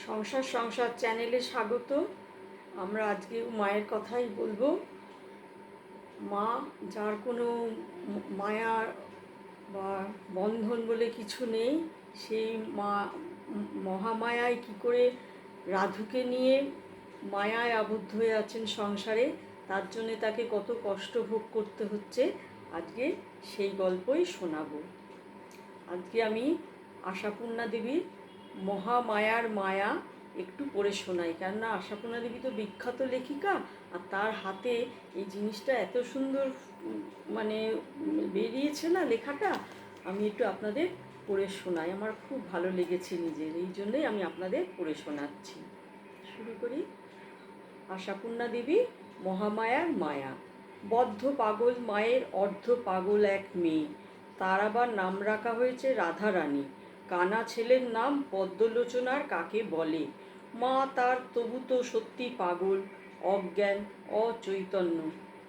সংসার সংসার চ্যানেলে স্বাগত। আমরা আজকে মায়ের কথাই বলবো। মা, যার কোনো মায়া বা বন্ধন বলে কিছু নেই, সেই মা মহামায়ায় কি করে রাধুকে নিয়ে মায়ায় আবদ্ধ হয়ে আছেন সংসারে, তার জন্যে তাকে কত কষ্ট ভোগ করতে হচ্ছে, আজকে সেই গল্পই শোনাবো। আজকে আমি আশাপূর্ণা দেবীর মহামায়ার মায়া একটু পড়ে শোনাই, কেননা আশাপূর্ণা দেবী তো বিখ্যাত লেখিকা, আর তার হাতে এই জিনিসটা এত সুন্দর মানে বেরিয়েছে না লেখাটা। আমি একটু আপনাদের পড়ে শোনাই, আমার খুব ভালো লেগেছে নিজের, এই জন্যই আমি আপনাদের পড়ে শোনাচ্ছি। শুরু করি। আশাপূর্ণা দেবী মহামায়ার মায়া। বদ্ধ পাগল মায়ের অর্ধ পাগল এক মেয়ে, তার আবার নাম রাখা হয়েছে রাধারানী। কানা ছেলের নাম পদ্মলোচনার কাকে বলে। মা তার তবু তো সত্যি পাগল, অজ্ঞান, অচৈতন্য।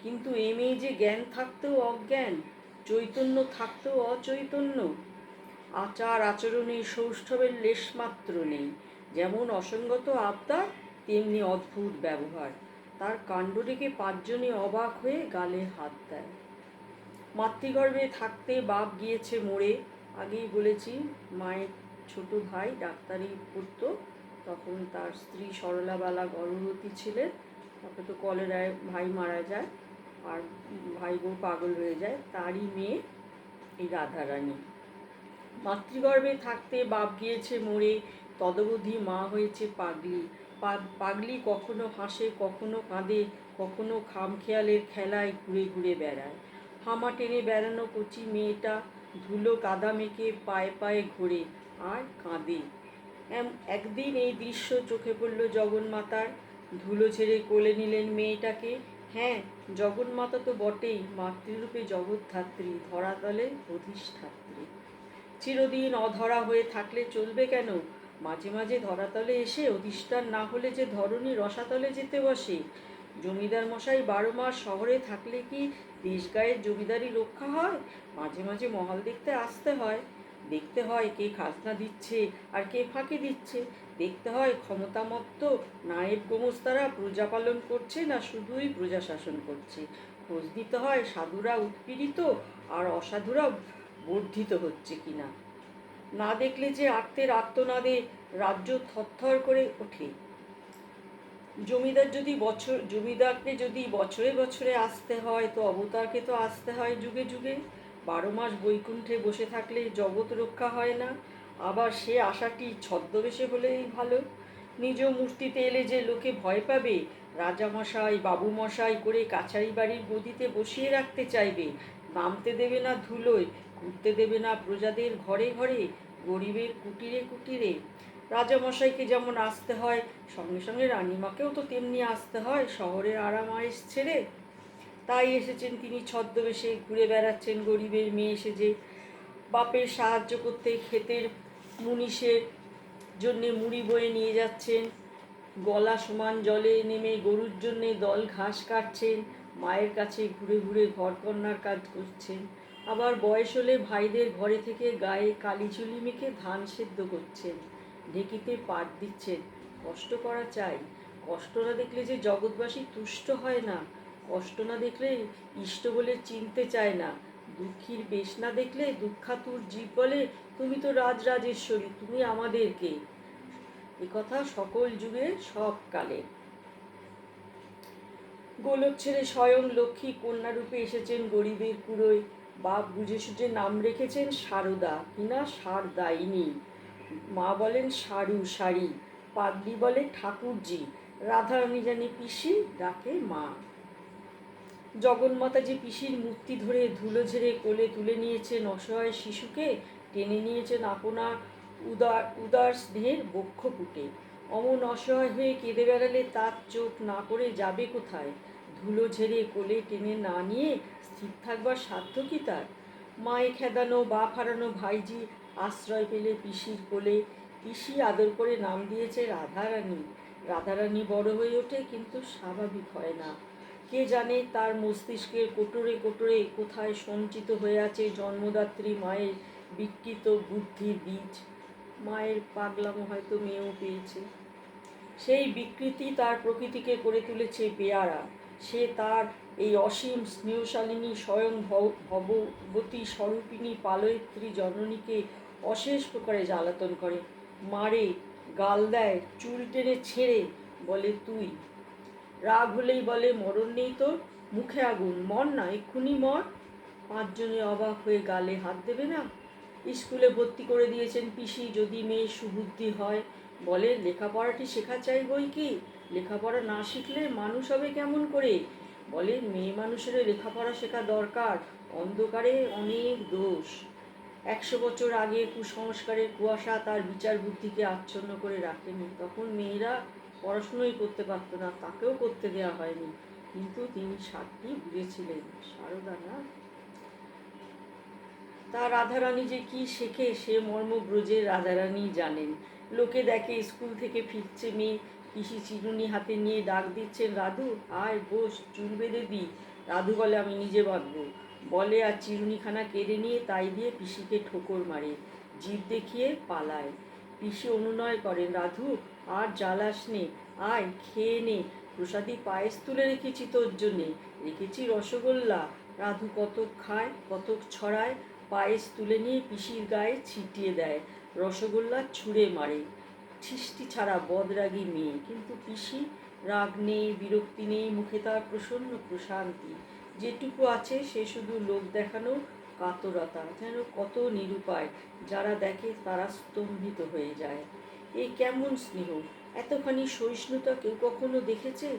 কিন্তু এ মেয়ে যে জ্ঞান থাকতেও অজ্ঞান, চৈতন্য থাকতেও অচৈতন্য। আচার আচরণে সৌষ্ঠবের লেশমাত্র নেই। যেমন অসঙ্গত আবদার, তেমনি অদ্ভুত ব্যবহার। তার কাণ্ড দেখে পাঁচজনে অবাক হয়ে গালে হাত দেয়। মাতৃগর্ভে থাকতে বাপ গিয়েছে মরে। আগেই বলেছি, মায়ের ছোট ভাই ডাক্তারি পড়তো, তখন তার স্ত্রী সরলাবালা গর্ভবতী ছিলেন। তারপরে তো কলেরায় ভাই মারা যায়, আর ভাই বউ পাগল হয়ে যায়। তারই মেয়ে এই রাধারানী। মাতৃগর্ভে থাকতে বাপ গিয়েছে মরে, তদবধি মা হয়েছে পাগলি। পাগলি কখনো হাসে, কখনো কাঁদে, কখনো খামখেয়ালের খেলায় ঘুরে ঘুরে বেড়ায়। হামা টেনে বেড়ানো কচি মেয়েটা ধুলো কাদা মেখে পায়ে পায়ে ঘোরে আর কাঁদে। একদিন এই দৃশ্য চোখে পড়ল জগন্মাতার। ধুলো ছেড়ে কোলে নিলেন মেয়েটাকে। হ্যাঁ, জগন্মাতা তো বটেই, মাতৃরূপে জগদ্ধাত্রী, ধরাতলে অধিষ্ঠাত্রী। চিরদিন অধরা হয়ে থাকলে চলবে কেন? মাঝে মাঝে ধরাতলে এসে অধিষ্ঠান না হলে যে ধরণী রসাতলে যেতে বসে। জমিদার মশাই 12 মাস শহরে থাকলে কি দেশ গায়ের জমিদারি রক্ষা হয়? মাঝে মাঝে মহল দেখতে আসতে হয়। দেখতে হয় কে খাজনা দিচ্ছে আর কে ফাঁকি দিচ্ছে। দেখতে হয় ক্ষমতামত্ত নায়েব গোমস্তারা প্রজা পালন করছে না শুধুই প্রজা শাসন করছে। খোঁজ দিতে হয় সাধুরা উৎপীড়িত আর অসাধুরা বর্ধিত হচ্ছে কিনা। না দেখলে যে আত্মের আত্মনাদে রাজ্য থরথর করে ওঠে। জমিদারকে যদি বছরে বছরে আসতে হয়, তো অবতারকে তো আসতে হয় যুগে যুগে। 12 মাস বৈকুণ্ঠে বসে থাকলে জগৎ রক্ষা হয় না। আবার সে আশাটি ছদ্মবেশে হলেই ভালো। নিজ মূর্তিতে এলে যে লোকে ভয় পাবে, রাজামশাই বাবুমশাই করে কাছারি বাড়ির গদিতে বসিয়ে রাখতে চাইবে। নামতে দেবে না ধুলোয়, ঘুরতে দেবে না প্রজাদের ঘরে ঘরে, গরিবের কুটিরে কুটিরে। রাজামশাইকে যেমন আসতে হয়, সঙ্গে সঙ্গে রানীমাকেও তো তেমনি আসতে হয় শহরের আরাম আয়েশ ছেড়ে। তাই এসেছেন তিনি ছদ্মবেশে, ঘুরে বেড়াচ্ছেন গরিবের মেয়ে সেজে। বাপের সাহায্য করতে ক্ষেতের মুনিশের জন্যে মুড়ি বয়ে নিয়ে যাচ্ছেন। গলা সমান জলে নেমে গরুর জন্যে দল ঘাস কাটছেন। মায়ের কাছে ঘুরে ঘুরে ঘরকন্নার কাজ করছেন। আবার বয়স হলে ভাইদের ঘরে থেকে গায়ে কালি চুলি মেখে ধান সেদ্ধ করছেন, ঢেকিতে পাট দিচ্ছেন। কষ্ট করা চাই, কষ্ট না দেখলে যে জগৎবাসী তুষ্ট হয় না। কষ্ট না দেখলে ইষ্ট বলে চিনতে চায় না। দুঃখীর বেশ না দেখলে দুঃখাতুর জীব বলে, তুমি তো রাজরাজেশ্বরী, তুমি আমাদেরকে। একথা সকল যুগে সব কালে। গোলক ছেড়ে স্বয়ং লক্ষ্মী কন্যারূপে এসেছেন গরিবের কুড়োয়। বাপ বুঝে সুঝে নাম রেখেছেন সারদা, কিনা সারদাইনী। মা বলেন সারু, সারি। পাগলি বলে ঠাকুরজি। রাধারানী জানে পিসি, ডাকে মা। জগন্মাতা যে পিসির মূর্তি ধরে ধুলো ঝেড়ে কোলে তুলে নিয়েছেন অসহায় শিশুকে, টেনে নিয়েছেন আপনার উদার স্নেহের বক্ষপুটে। অমন অসহায় হয়ে কেঁদে বেড়ালে তার চোখ না পড়ে যাবে কোথায়? ধুলো ঝেড়ে কোলে টেনে না নিয়ে স্থির থাকবার সাধ্য কি তার? মায়ে খেদানো বাপ হারানো ভাইজি আশ্রয় পেলে পিসির কোলে। পিসি আদর করে নাম দিয়েছে রাধারানী। রাধারানী বড় হয়ে ওঠে, কিন্তু স্বাভাবিক হয় না। কে জানে তার মস্তিষ্কের কোটরে কোটরে কোথায় সঞ্চিত হয়ে আছে জন্মদাত্রী মায়ের বিকৃত বুদ্ধির বীজ। মায়ের পাগলামো হয়তো মেয়েও পেয়েছে। সেই বিকৃতি তার প্রকৃতিকে করে তুলেছে পেয়ারা। সে তার এই অসীম স্নেহশালিনী স্বয়ং ভগবতী স্বরূপিণী পালয়িত্রী জননীকে অশেষ প্রকারে জ্বালাতন করে, মারে, গাল দেয়, চুল টেনে ছেড়ে বলে তুই। রাগ হলেই বলে মরণ নেই তোর, মুখে আগুন, মর না, এক্ষুনি মর। পাঁচজনে অবাক হয়ে গালে হাত দেবে না। স্কুলে ভর্তি করে দিয়েছেন পিসি, যদি মেয়ে সুবুদ্ধি হয়। বলে লেখাপড়াটি শেখা চাই বই কি, লেখাপড়া না শিখলে মানুষ হবে কেমন করে। বলে মেয়ে মানুষেরও লেখাপড়া শেখা দরকার, অন্ধকারে অনেক দোষ। 100 বছর আগে কুসংস্কারের কুয়াশা তার বিচার বুদ্ধিকে আচ্ছন্ন করে রাখেনি, তখন মেয়েরা পড়াশুনোই করতে পারত না, তাকেও করতে দেওয়া হয়নি। কিন্তু তিনি সাতটি বুঝেছিলেন, সারদা না। তার রাধারানী যে কি শেখে সে মর্ম ব্রজের রাধারানী জানেন। লোকে দেখে স্কুল থেকে ফিরছে মেয়ে, পিসি চিরুনি হাতে নিয়ে ডাক দিচ্ছেন, রাধু আয় বস, চুল বেঁধে দি। রাধু বলে আমি নিজে বাঁধবো, বলে আর চিরুনিখানা কেড়ে নিয়ে তাই দিয়ে পিসিকে ঠোকর মারে, জিভ দেখিয়ে পালায়। পিসি অনুনয় করেন, রাধু আর জ্বালাস নে, আয় খেয়ে নে, প্রসাদী পায়েস তুলে রেখেছি তোর জন্যে, রেখেছি রসগোল্লা। রাধু কতক খায়, কতক ছড়ায়, পায়েস তুলে নিয়ে পিসির গায়ে ছিটিয়ে দেয়, রসগোল্লা ছুঁড়ে মারে। ছিষ্টি ছাড়া বদরাগী মেয়ে, কিন্তু পিসি রাগ নেই, বিরক্তি নেই, মুখে তার প্রসন্ন প্রশান্তি। যেটুকু আছে সে শুধু লোক দেখানো কাতরতা, যেন কত নিরুপায়, যারা দেখে তারা স্তম্ভিত হয়ে যায়। এ কেমন স্নেহ, এতখানি সহিষ্ণুতা কেউ কখনো দেখেছে?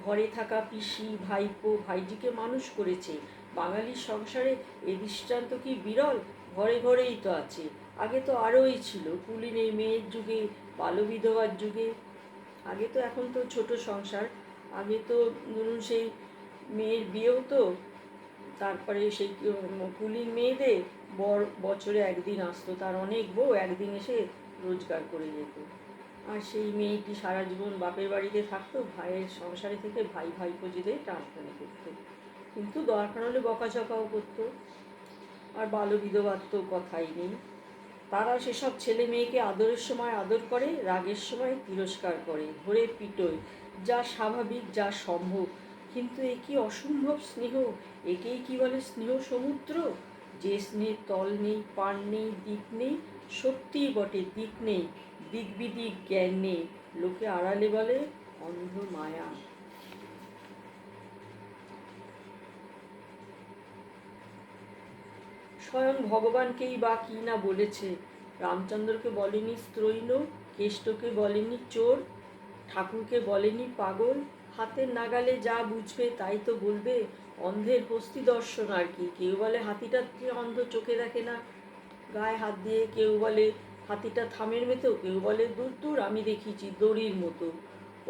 ঘরে থাকা পিসি ভাইপো ভাইজিকে মানুষ করেছে। বাঙালির সংসারে এ দৃষ্টান্ত কি বিরল? ঘরে ঘরেই তো আছে। আগে তো আরোই ছিল, কুলীনের মেয়ের যুগে, বাল্যবিধবার যুগে। আগে তো, এখন তো ছোট সংসার, আগে তো ধরুন সেই মেয়ের বিয়েও তো, তারপরে সেই কুলীন মেয়েদের বছরে একদিন আসতো, তার অনেক বউ একদিন এসে রোজগার করে যেত। আর সেই মেয়েটি সারা জীবন বাপের বাড়িতে থাকতো, ভাইয়ের সংসারে থেকে ভাই ভাইপোজিদের টানটানি করতো, কিন্তু দরকার হলে বকাঝকাও করতো। আর বাল্যবিধবার তো কথাই নেই। তারা সেসব ছেলে মেয়েকে আদরের সময় আদর করে, রাগের সময় তিরস্কার করে, ধরে পিটোয়, যা স্বাভাবিক, যা সম্ভব। কিন্তু এ কি অসম্ভব স্নেহ, একেই কি বলে স্নেহ সমুদ্র, যে স্নেহের তল নেই, পার নেই, দিক নেই। সত্যিই বটে, দিক নেই, দিক বিদিক জ্ঞান নেই, লোকে আড়ালে বলে অন্ধ মায়া। স্বয়ং ভগবানকেই বা কি না বলেছে। রামচন্দ্রকে বলেনি স্ত্রৈণ, কেষ্টকে বলেনি চোর, ঠাকুরকে বলেনি পাগল। হাতের নাগালে যা বুঝবে তাই তো বলবে। অন্ধের হস্তি দর্শন আর কি। কেউ বলে হাতিটা অন্ধ, চোখে দেখে না, গায়ে হাত দিয়ে, কেউ বলে হাতিটা থামের মতো, কেউ বলে দূর দূর আমি দেখিছি দড়ির মতো।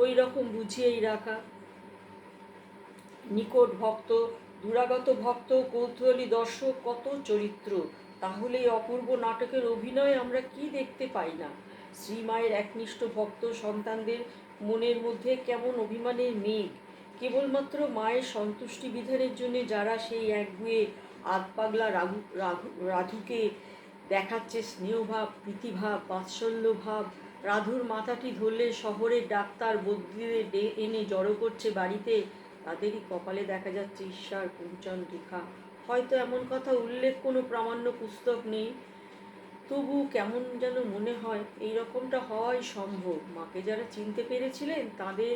ওই রকম বুঝিয়েই রাখা। নিকট ভক্ত, দুরাগত ভক্ত, কৌতূহলী দর্শক, কত চরিত্র। তাহলে এই অপূর্ব নাটকের অভিনয় আমরা কি দেখতে পাই না? শ্রীমায়ের একনিষ্ঠ ভক্ত সন্তানদের মনের মধ্যে কেমন অভিমানের মেঘ। কেবলমাত্র মায়ের সন্তুষ্টি বিধানের জন্য যারা সেই একগুয়ে আধপাগলা রাধুকে দেখাচ্ছে স্নেহভাব, প্রীতিভাব, বাৎসল্যভাব, রাধুর মাথাটি ধরলে শহরের ডাক্তার বদ্যিদের এনে জড়ো করছে বাড়িতে, তাদেরই কপালে দেখা যাচ্ছে ঈশ্বর কুঞ্চন রেখা। হয়তো এমন কথা উল্লেখ কোনো প্রামাণ্য পুস্তক নেই, তবু কেমন যেন মনে হয় এই রকমটা হওয়াই সম্ভব। মাকে যারা চিনতে পেরেছিলেন তাদের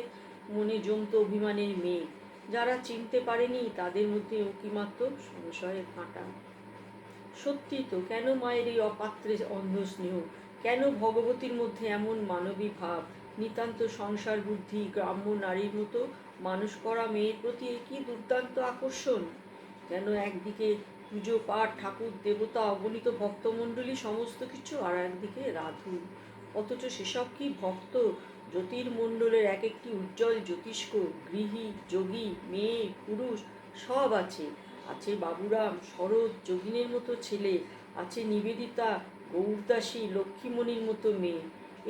মনে জমত অভিমানের মেঘ, যারা চিনতে পারেনি তাদের মধ্যে উঁকিমাত্র সংশয়ের কাঁটা। সত্যি তো, কেন মায়ের এই অপাত্রে অন্ধ স্নেহ, কেন ভগবতীর মধ্যে এমন মানবী ভাব, নিতান্ত সংসার বুদ্ধি, গ্রাম্য নারীর মতো মানুষ করা মেয়ের প্রতি কি দুর্দান্ত আকর্ষণ। যেন একদিকে পুজো পাঠ, ঠাকুর দেবতা, অগণিত ভক্তমণ্ডলী সমস্ত কিছু, আর একদিকে রাধু। অথচ সেসব কি ভক্ত, জ্যোতির্মণ্ডলের এক একটি উজ্জ্বল জ্যোতিষ্ক, গৃহী, যোগী, মেয়ে, পুরুষ সব আছে। আছে বাবুরাম, শরৎ, যোগিনের মতো ছেলে, আছে নিবেদিতা, গৌরদাসী, লক্ষ্মীমণির মতো মেয়ে।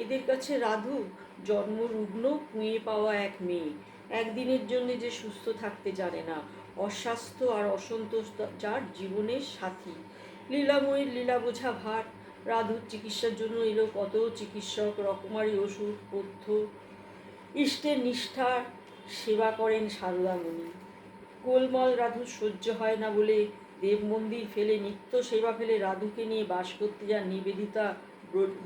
এদের কাছে রাধু জন্মরুগ্ন কুঁয়ে পাওয়া এক মেয়ে, একদিনের জন্য যে সুস্থ থাকতে জানে না, অস্বাস্থ্য আর অসন্তোষ যার জীবনের সাথী। লীলাময়ীর লীলা বোঝা ভার, রাধুর চিকিৎসার জন্য এলো কত চিকিৎসক, রকমারি ওষুধ পথ্য, ইষ্টের নিষ্ঠার সেবা করেন সারদামণি। গোলমাল রাধুর সহ্য হয় না বলে দেব মন্দির ফেলে, নিত্য সেবা ফেলে রাধুকে নিয়ে বাস করতে যান নিবেদিতা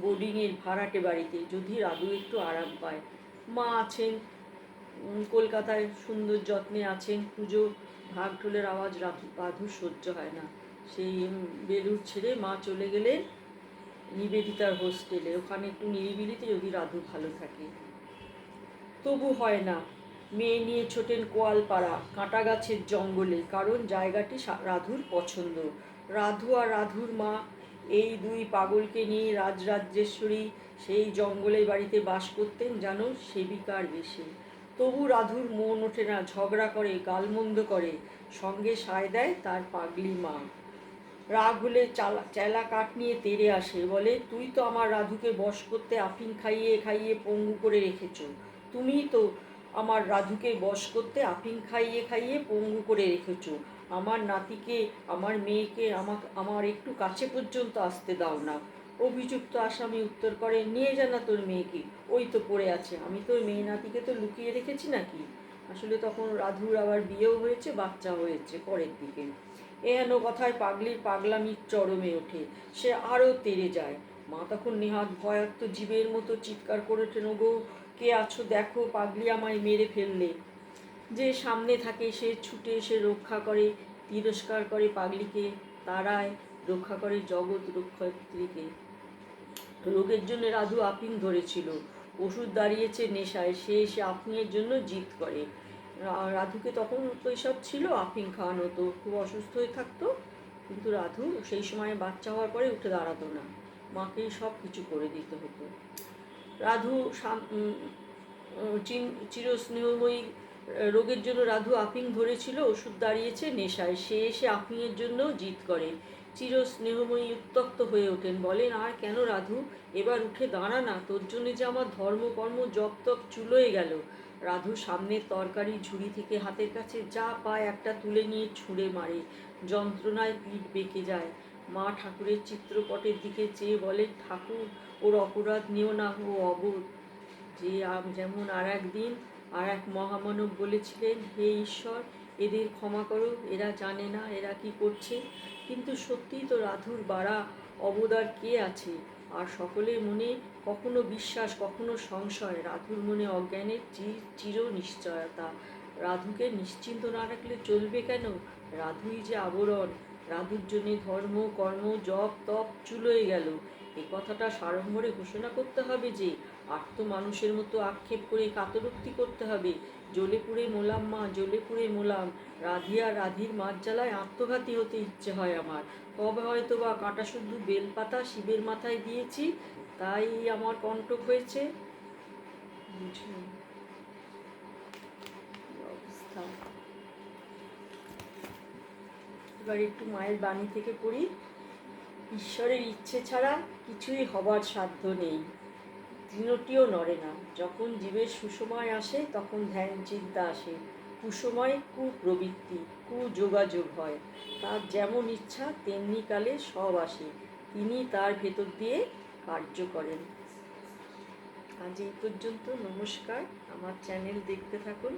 বোর্ডিংয়ের ভাড়াটে বাড়িতে, যদি রাধু একটু আরাম পায়। মা আছেন কলকাতায়, সুন্দর যত্নে আছেন। পুজো ঢাক ঢোলের আওয়াজ রাধুর সহ্য হয় না। সেই বেলুড় ছেড়ে মা চলে গেলেন নিবেদিতার হোস্টেলে, ওখানে একটু নিরিবিলিতে যদি রাধু ভালো থাকে। তবু হয় না। মেয়ে নিয়ে ছোটেন কোয়ালপাড়া কাঁটা গাছের জঙ্গলে, কারণ জায়গাটি রাধুর পছন্দ। রাধু আর রাধুর মা এই দুই পাগলকে নিয়ে রাজরাজেশ্বরী সেই জঙ্গলের বাড়িতে বাস করতেন যেন সেবিকার বেশে। তবু রাধুর মন ওঠে না, ঝগড়া করে, গালমন্দ করে, সঙ্গে সায় দেয় তার পাগলি মা। রাগ হলে চেলা কাঠ নিয়ে তেড়ে আসে, বলে তুই তো আমার রাধুকে বশ করতে আফিং খাইয়ে খাইয়ে পঙ্গু করে রেখেছ। তুমিই তো আমার রাধুকে বশ করতে আফিং খাইয়ে খাইয়ে পঙ্গু করে রেখেছ। আমার নাতিকে, আমার মেয়েকে আমার একটু কাছে পর্যন্ত আসতে দাও না। অভিযুক্ত আসামি উত্তর করে, নিয়ে যা না তোর মেয়েকে, ওই তো পড়ে আছে। আমি তোর মেয়ে নাতিকে তো লুকিয়ে রেখেছি নাকি? আসলে তখন রাধুর আবার বিয়েও হয়েছে, বাচ্চা হয়েছে পরের দিকে। এহেন কথায় পাগলির পাগলামির চরমে ওঠে, সে আরও তেড়ে যায়। মা তখন নেহাত ভয়ার্ত জীবের মতো চিৎকার করে ওঠেন, ওগো কে আছো দেখো, পাগলি আমায় মেরে ফেললে। যে সামনে থাকে সে ছুটে এসে রক্ষা করে, তিরস্কার করে পাগলিকে, তারায় রক্ষা করে জগৎ রক্ষয়িত্রীকে। রোগের জন্য রাধু আফিং ধরেছিল, ওষুধ দাঁড়িয়েছে নেশায়, সে এসে আফিংয়ের জন্য জিদ করে। রাধুকে তখন তো এসব ছিল, আফিং খাওয়ানো, তো খুব অসুস্থ হয়ে থাকতো, কিন্তু রাধু সেই সময় বাচ্চা হওয়ার পরে উঠে দাঁড়াতো না, মাকেই সব কিছু করে দিতে হতো। রাধু চিরস্নেহময়ী রোগের জন্য রাধু আফিং ধরেছিল, ওষুধ দাঁড়িয়েছে নেশায়, সে এসে আফিংয়ের জন্য জিদ করে। চিরস্নেহময়ী উত্তপ্ত হয়ে ওঠেন, বলেন, আর কেন রাধু, এবার উঠে দাঁড়া না, তোর জন্য যে আমার ধর্মকর্ম জপ তপ চুলোয় গেল। রাধু সামনের তরকারি ঝুড়ি থেকে হাতের কাছে যা পায় একটা তুলে নিয়ে ছুঁড়ে মারে, যন্ত্রণায় পিঠ বেঁকে যায়। মা ঠাকুরের চিত্রপটের দিকে চেয়ে বলে, ঠাকুর ওর অপরাধ নিও না, ও অবোধ। যে যেমন আর একদিন আর এক মহামানব বলেছিলেন, হে ঈশ্বর, এদের ক্ষমা করো, এরা জানে না এরা কি করছে। কিন্তু সত্যিই তো রাধুর বাড়া অবদার কে আছে? আর সকলের মনে কখনো বিশ্বাস, কখনো সংশয়, রাধুর মনে অজ্ঞানের চির নিশ্চয়তা। রাধুকে নিশ্চিন্ত না রাখলে চলবে কেন? রাধুই যে আবরণ। রাধুর জন্যে ধর্ম কর্ম জপ তপ চুলোয় গেল। এ কথাটা সাড়ম্বরে ঘোষণা করতে হবে যে, আর্ত মানুষের মতো আক্ষেপ করে কাতরোক্তি করতে হবে, জ্বলে পুড়ে মোলাম মা, জ্বলে পুড়ে মোলাম। রাধিয়া রাধির মাছ জ্বালায় আত্মঘাতী হতে ইচ্ছে হয় আমার। কবে হয়তো বা কাঁটা শুদ্ধ বেলপাতা শিবের মাথায় দিয়েছি, তাই আমার কণ্টক হয়েছে। বুঝুন অবস্থা। এবার একটু মায়ের বাণী থেকে পড়ি। ঈশ্বরের ইচ্ছে ছাড়া কিছুই হবার সাধ্য নেই, তৃণটিও নড়ে না। যখন জীবের সুসময় আসে তখন ধ্যান চিন্তা আসে, কুসময় কুপ্রবৃত্তি, কুযোগাযোগ হয়। তার যেমন ইচ্ছা তেমনি কালে সব আসে, তিনি তার ভেতর দিয়ে কার্য করেন। আজ এই পর্যন্ত, নমস্কার। আমার চ্যানেল দেখতে থাকুন।